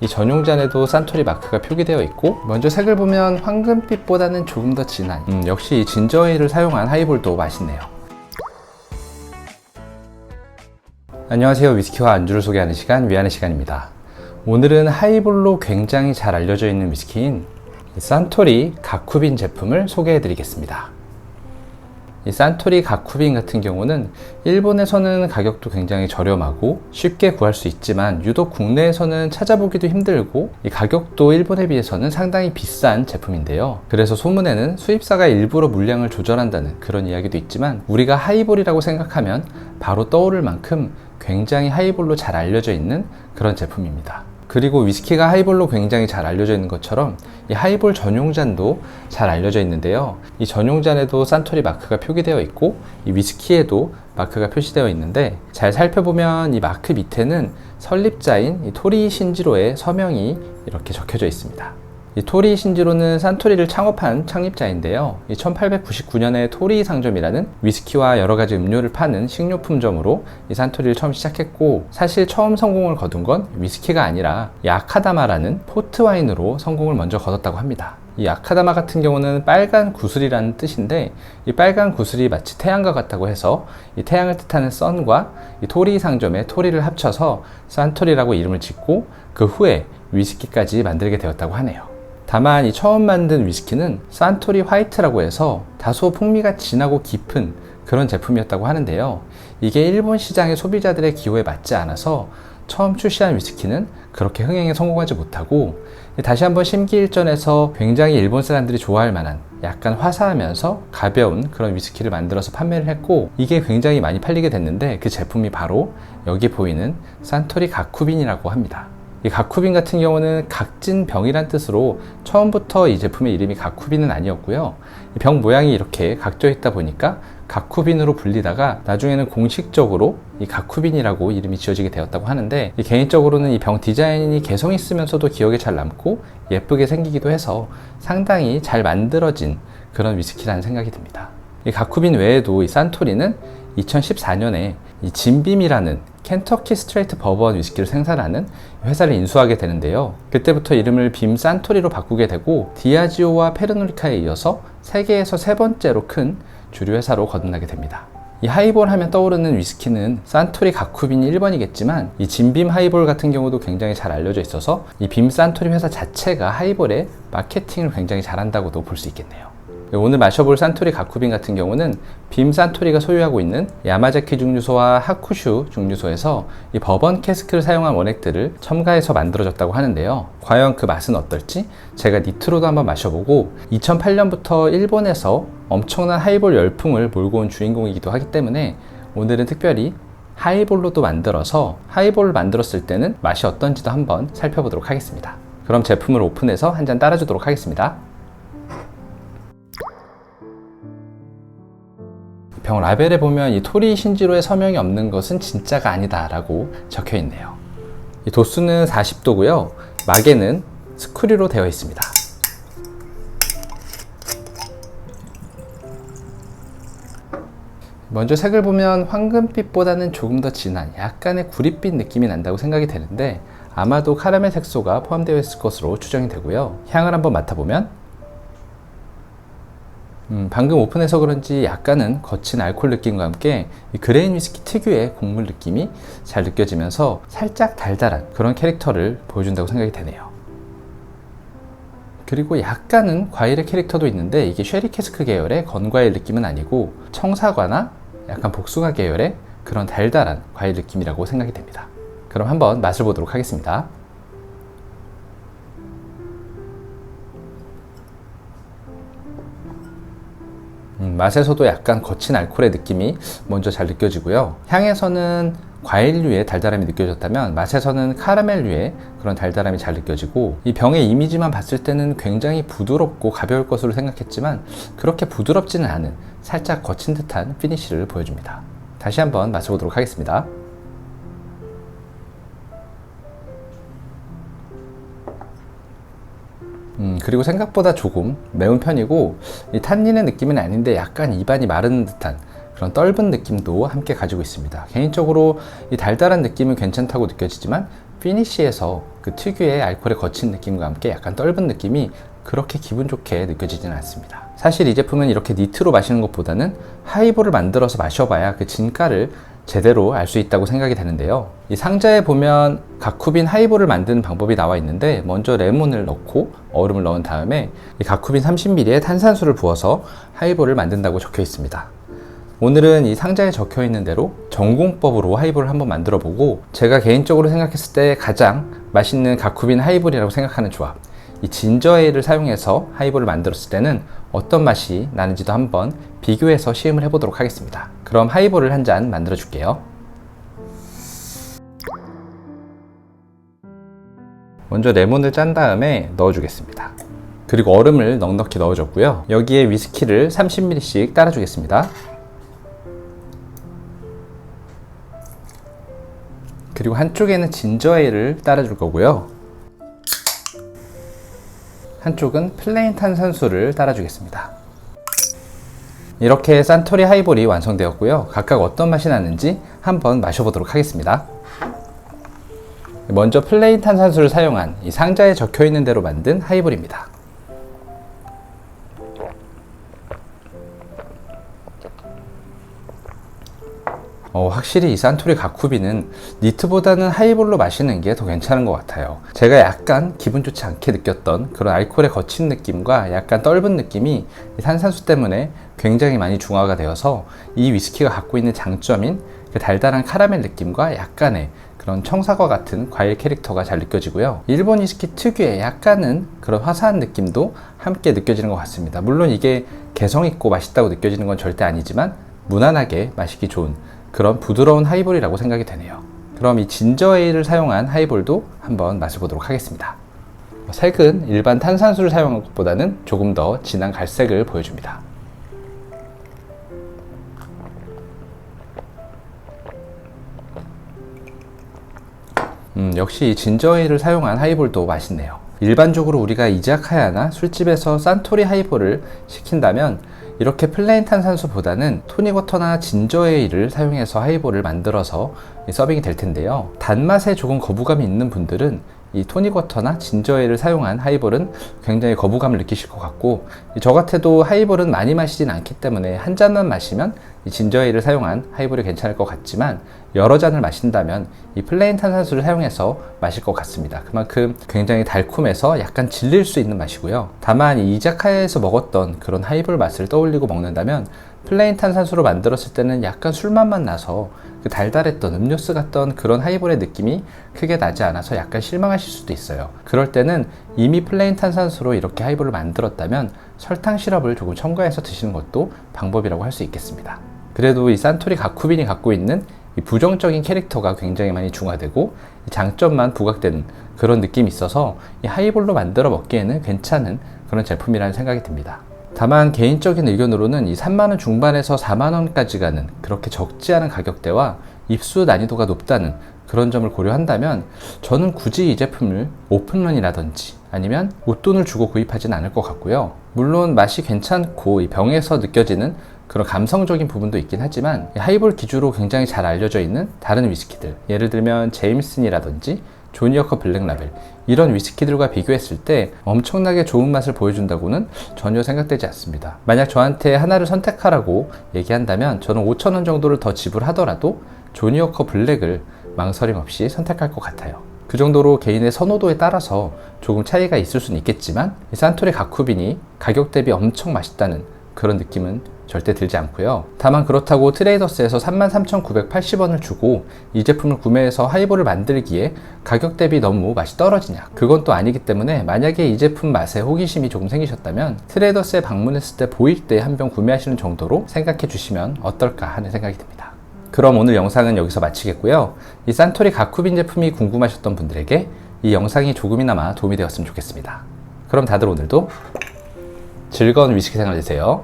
이 전용잔에도 산토리 마크가 표기되어 있고, 먼저 색을 보면 황금빛보다는 조금 더 진한 역시 진저에일을 사용한 하이볼도 맛있네요. 안녕하세요. 위스키와 안주를 소개하는 시간, 위안의 시간입니다. 오늘은 하이볼로 굉장히 잘 알려져 있는 위스키인 산토리 가쿠빈 제품을 소개해 드리겠습니다. 이 산토리 가쿠빈 같은 경우는 일본에서는 가격도 굉장히 저렴하고 쉽게 구할 수 있지만 유독 국내에서는 찾아보기도 힘들고 이 가격도 일본에 비해서는 상당히 비싼 제품인데요. 그래서 소문에는 수입사가 일부러 물량을 조절한다는 그런 이야기도 있지만, 우리가 하이볼이라고 생각하면 바로 떠오를 만큼 굉장히 하이볼로 잘 알려져 있는 그런 제품입니다. 그리고 위스키가 하이볼로 굉장히 잘 알려져 있는 것처럼 이 하이볼 전용잔도 잘 알려져 있는데요. 이 전용잔에도 산토리 마크가 표기되어 있고, 이 위스키에도 마크가 표시되어 있는데, 잘 살펴보면 이 마크 밑에는 설립자인 이 토리 신지로의 서명이 이렇게 적혀져 있습니다. 이 토리 신지로는 산토리를 창업한 창립자인데요. 이 1899년에 토리 상점이라는 위스키와 여러가지 음료를 파는 식료품점으로 이 산토리를 처음 시작했고, 사실 처음 성공을 거둔 건 위스키가 아니라 이 아카다마라는 포트 와인으로 성공을 먼저 거뒀다고 합니다. 이 아카다마 같은 경우는 빨간 구슬이라는 뜻인데, 이 빨간 구슬이 마치 태양과 같다고 해서 이 태양을 뜻하는 선과 이 토리 상점의 토리를 합쳐서 산토리라고 이름을 짓고, 그 후에 위스키까지 만들게 되었다고 하네요. 다만 이 처음 만든 위스키는 산토리 화이트라고 해서 다소 풍미가 진하고 깊은 그런 제품이었다고 하는데요. 이게 일본 시장의 소비자들의 기호에 맞지 않아서 처음 출시한 위스키는 그렇게 흥행에 성공하지 못하고, 다시 한번 심기일전해서 굉장히 일본 사람들이 좋아할 만한 약간 화사하면서 가벼운 그런 위스키를 만들어서 판매를 했고, 이게 굉장히 많이 팔리게 됐는데, 그 제품이 바로 여기 보이는 산토리 가쿠빈이라고 합니다. 이 가쿠빈 같은 경우는 각진 병이란 뜻으로 처음부터 이 제품의 이름이 가쿠빈은 아니었고요. 이 병 모양이 이렇게 각져 있다 보니까 가쿠빈으로 불리다가 나중에는 공식적으로 이 가쿠빈이라고 이름이 지어지게 되었다고 하는데, 이 개인적으로는 이 병 디자인이 개성 있으면서도 기억에 잘 남고 예쁘게 생기기도 해서 상당히 잘 만들어진 그런 위스키라는 생각이 듭니다. 이 가쿠빈 외에도 이 산토리는 2014년에 이 진빔이라는 켄터키 스트레이트 버번 위스키를 생산하는 회사를 인수하게 되는데요. 그때부터 이름을 빔 산토리로 바꾸게 되고, 디아지오와 페르노리카에 이어서 세계에서 세 번째로 큰 주류 회사로 거듭나게 됩니다. 이 하이볼 하면 떠오르는 위스키는 산토리 가쿠빈이 1번이겠지만, 이 진빔 하이볼 같은 경우도 굉장히 잘 알려져 있어서 이 빔 산토리 회사 자체가 하이볼의 마케팅을 굉장히 잘한다고도 볼 수 있겠네요. 오늘 마셔볼 산토리 가쿠빈 같은 경우는 빔 산토리가 소유하고 있는 야마자키 증류소와 하쿠슈 증류소에서 이 버번 캐스크를 사용한 원액들을 첨가해서 만들어졌다고 하는데요. 과연 그 맛은 어떨지 제가 니트로도 한번 마셔보고, 2008년부터 일본에서 엄청난 하이볼 열풍을 몰고 온 주인공이기도 하기 때문에 오늘은 특별히 하이볼로도 만들어서 하이볼을 만들었을 때는 맛이 어떤지도 한번 살펴보도록 하겠습니다. 그럼 제품을 오픈해서 한 잔 따라주도록 하겠습니다. 병 라벨에 보면 이 토리 신지로의 서명이 없는 것은 진짜가 아니다 라고 적혀 있네요. 이 도수는 40도고요. 막에는 스크류로 되어 있습니다. 먼저 색을 보면 황금빛보다는 조금 더 진한 약간의 구릿빛 느낌이 난다고 생각이 되는데, 아마도 카라멜 색소가 포함되어 있을 것으로 추정이 되고요. 향을 한번 맡아보면 방금 오픈해서 그런지 약간은 거친 알코올 느낌과 함께 이 그레인 위스키 특유의 곡물 느낌이 잘 느껴지면서 살짝 달달한 그런 캐릭터를 보여준다고 생각이 되네요. 그리고 약간은 과일의 캐릭터도 있는데, 이게 쉐리 캐스크 계열의 건과일 느낌은 아니고 청사과나 약간 복숭아 계열의 그런 달달한 과일 느낌이라고 생각이 됩니다. 그럼 한번 맛을 보도록 하겠습니다. 맛에서도 약간 거친 알코올의 느낌이 먼저 잘 느껴지고요. 향에서는 과일류의 달달함이 느껴졌다면, 맛에서는 카라멜류의 그런 달달함이 잘 느껴지고, 이 병의 이미지만 봤을 때는 굉장히 부드럽고 가벼울 것으로 생각했지만 그렇게 부드럽지는 않은 살짝 거친 듯한 피니쉬를 보여줍니다. 다시 한번 마셔보도록 하겠습니다. 그리고 생각보다 조금 매운 편이고, 이 탄닌의 느낌은 아닌데 약간 입안이 마른 듯한 그런 떫은 느낌도 함께 가지고 있습니다. 개인적으로 이 달달한 느낌은 괜찮다고 느껴지지만 피니쉬에서 그 특유의 알코올의 거친 느낌과 함께 약간 떫은 느낌이 그렇게 기분 좋게 느껴지지는 않습니다. 사실 이 제품은 이렇게 니트로 마시는 것보다는 하이볼을 만들어서 마셔봐야 그 진가를 제대로 알 수 있다고 생각이 되는데요. 이 상자에 보면 가쿠빈 하이볼을 만드는 방법이 나와 있는데, 먼저 레몬을 넣고 얼음을 넣은 다음에 이 가쿠빈 30ml에 탄산수를 부어서 하이볼을 만든다고 적혀 있습니다. 오늘은 이 상자에 적혀 있는 대로 전공법으로 하이볼을 한번 만들어 보고, 제가 개인적으로 생각했을 때 가장 맛있는 가쿠빈 하이볼이라고 생각하는 조합, 이 진저에일을 사용해서 하이볼을 만들었을 때는 어떤 맛이 나는지도 한번 비교해서 시음을 해보도록 하겠습니다. 그럼 하이볼을 한 잔 만들어 줄게요. 먼저 레몬을 짠 다음에 넣어 주겠습니다. 그리고 얼음을 넉넉히 넣어 줬고요. 여기에 위스키를 30ml씩 따라 주겠습니다. 그리고 한쪽에는 진저에일을 따라 줄 거고요. 한쪽은 플레인 탄산수를 따라 주겠습니다. 이렇게 산토리 하이볼이 완성되었고요. 각각 어떤 맛이 나는지 한번 마셔보도록 하겠습니다. 먼저 플레인 탄산수를 사용한 이 상자에 적혀 있는 대로 만든 하이볼입니다. 확실히 이 산토리 가쿠빈은 니트보다는 하이볼로 마시는 게 더 괜찮은 것 같아요. 제가 약간 기분 좋지 않게 느꼈던 그런 알코올의 거친 느낌과 약간 떫은 느낌이 이 탄산수 때문에 굉장히 많이 중화가 되어서 이 위스키가 갖고 있는 장점인 그 달달한 카라멜 느낌과 약간의 그런 청사과 같은 과일 캐릭터가 잘 느껴지고요. 일본 위스키 특유의 약간은 그런 화사한 느낌도 함께 느껴지는 것 같습니다. 물론 이게 개성 있고 맛있다고 느껴지는 건 절대 아니지만 무난하게 마시기 좋은 그런 부드러운 하이볼이라고 생각이 되네요. 그럼 이 진저에일을 사용한 하이볼도 한번 맛을 보도록 하겠습니다. 색은 일반 탄산수를 사용한 것보다는 조금 더 진한 갈색을 보여줍니다. 역시 진저에일을 사용한 하이볼도 맛있네요. 일반적으로 우리가 이자카야나 술집에서 산토리 하이볼을 시킨다면 이렇게 플레인 탄산수보다는 토닉워터나 진저에일을 사용해서 하이볼을 만들어서 서빙이 될 텐데요. 단맛에 조금 거부감이 있는 분들은 이 토닉워터나 진저에일을 사용한 하이볼은 굉장히 거부감을 느끼실 것 같고, 저 같아도 하이볼은 많이 마시진 않기 때문에 한 잔만 마시면 이 진저에일을 사용한 하이볼이 괜찮을 것 같지만, 여러 잔을 마신다면 이 플레인 탄산수를 사용해서 마실 것 같습니다. 그만큼 굉장히 달콤해서 약간 질릴 수 있는 맛이고요. 다만 이 이자카야에서 먹었던 그런 하이볼 맛을 떠올리고 먹는다면 플레인 탄산수로 만들었을 때는 약간 술맛만 나서 그 달달했던 음료수 같던 그런 하이볼의 느낌이 크게 나지 않아서 약간 실망하실 수도 있어요. 그럴 때는 이미 플레인 탄산수로 이렇게 하이볼을 만들었다면 설탕 시럽을 조금 첨가해서 드시는 것도 방법이라고 할 수 있겠습니다. 그래도 이 산토리 가쿠빈이 갖고 있는 이 부정적인 캐릭터가 굉장히 많이 중화되고 장점만 부각되는 그런 느낌이 있어서 이 하이볼로 만들어 먹기에는 괜찮은 그런 제품이라는 생각이 듭니다. 다만 개인적인 의견으로는 이 3만원 중반에서 4만원까지 가는 그렇게 적지 않은 가격대와 입수 난이도가 높다는 그런 점을 고려한다면 저는 굳이 이 제품을 오픈런이라든지 아니면 웃돈을 주고 구입하지는 않을 것 같고요. 물론 맛이 괜찮고 이 병에서 느껴지는 그런 감성적인 부분도 있긴 하지만 하이볼 기주로 굉장히 잘 알려져 있는 다른 위스키들, 예를 들면 제임슨이라든지 조니워커 블랙라벨, 이런 위스키들과 비교했을 때 엄청나게 좋은 맛을 보여준다고는 전혀 생각되지 않습니다. 만약 저한테 하나를 선택하라고 얘기한다면 저는 5,000원 정도를 더 지불하더라도 조니워커 블랙을 망설임 없이 선택할 것 같아요. 그 정도로 개인의 선호도에 따라서 조금 차이가 있을 수는 있겠지만 이 산토리 가쿠빈이 가격 대비 엄청 맛있다는 그런 느낌은 절대 들지 않고요. 다만 그렇다고 트레이더스에서 33,980원을 주고 이 제품을 구매해서 하이볼을 만들기에 가격 대비 너무 맛이 떨어지냐? 그건 또 아니기 때문에 만약에 이 제품 맛에 호기심이 조금 생기셨다면 트레이더스에 방문했을 때 보일 때 한 병 구매하시는 정도로 생각해 주시면 어떨까 하는 생각이 듭니다. 그럼 오늘 영상은 여기서 마치겠고요. 이 산토리 가쿠빈 제품이 궁금하셨던 분들에게 이 영상이 조금이나마 도움이 되었으면 좋겠습니다. 그럼 다들 오늘도 즐거운 위스키 생활 되세요.